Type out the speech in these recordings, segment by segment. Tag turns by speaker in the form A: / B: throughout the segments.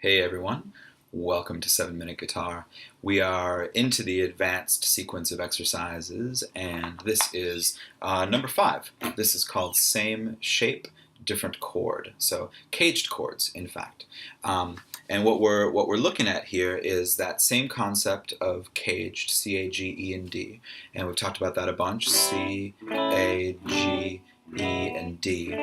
A: Hey everyone, welcome to 7 Minute Guitar. We are into the advanced sequence of exercises, and this is number 5. This is called Same Shape, Different Chord. So caged chords, in fact. And what we're looking at here is that same concept of caged, C, A, G, E, and D. And we've talked about that a bunch, C, A, G, E, and D.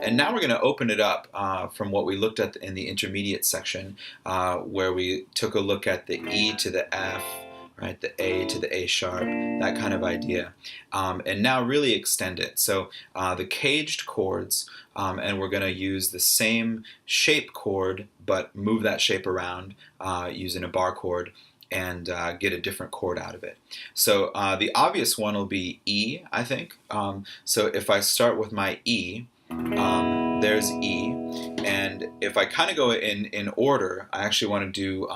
A: And now we're going to open it up from what we looked at in the intermediate section, where we took a look at the E to the F, right, the A to the A sharp, that kind of idea, and now really extend it. So the caged chords, and we're going to use the same shape chord, but move that shape around using a bar chord, and get a different chord out of it. So the obvious one will be E, I think. So if I start with my E, there's E, and if I kind of go in order, I actually want to do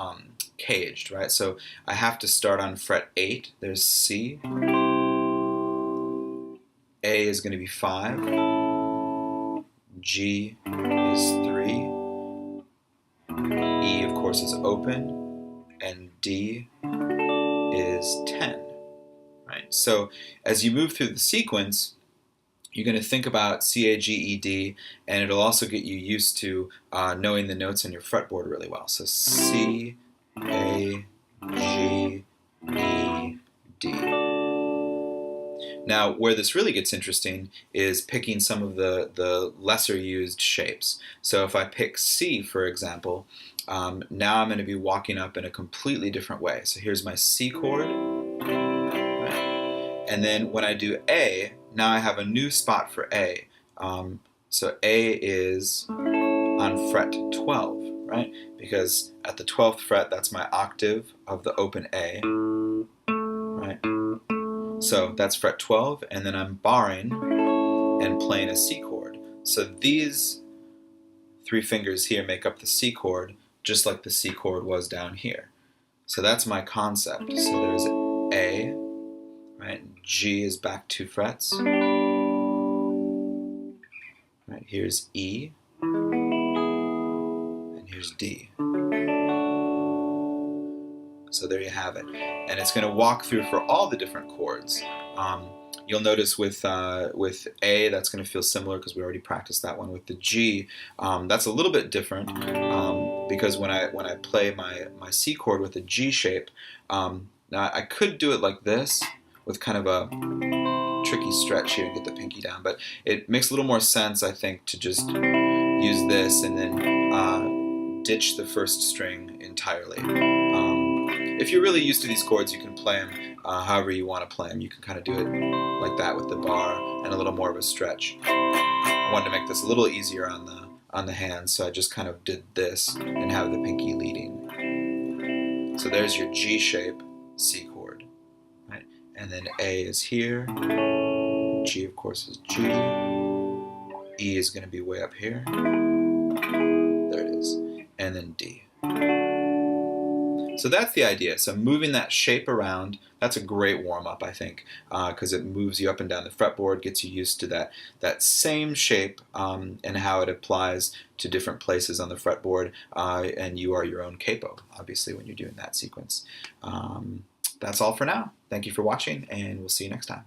A: caged, right? So I have to start on fret 8, there's C, A is going to be 5, G is 3, E of course is open, and D is 10, right? So as you move through the sequence, you're going to think about C, A, G, E, D, and it'll also get you used to knowing the notes on your fretboard really well. So C, A, G, E, D. Now, where this really gets interesting is picking some of the lesser used shapes. So if I pick C, for example, now I'm going to be walking up in a completely different way. So here's my C chord, right? And then when I do A, now I have a new spot for A. So A is on fret 12, right? Because at the 12th fret, that's my octave of the open A, right? So that's fret 12, and then I'm barring and playing a C chord. So these 3 fingers here make up the C chord, just like the C chord was down here. So that's my concept. So there's A, right? G is back 2 frets. Right, here's E, and here's D. So there you have it. And it's going to walk through for all the different chords. You'll notice with A, that's going to feel similar because we already practiced that one. With the G, that's a little bit different because when I play my C chord with a G shape, now I could do it like this with kind of a tricky stretch here and get the pinky down, but it makes a little more sense, I think, to just use this and then ditch the first string entirely. If you're really used to these chords, you can play them however you want to play them. You can kind of do it like that with the bar and a little more of a stretch. I wanted to make this a little easier on the hands, so I just kind of did this and have the pinky leading. So there's your G shape C chord, right? And then A is here, G of course is G, E is going to be way up here, there it is, and then D. So that's the idea. So moving that shape around, that's a great warm-up, I think, because it moves you up and down the fretboard, gets you used to that same shape and how it applies to different places on the fretboard, and you are your own capo, obviously, when you're doing that sequence. That's all for now. Thank you for watching, and we'll see you next time.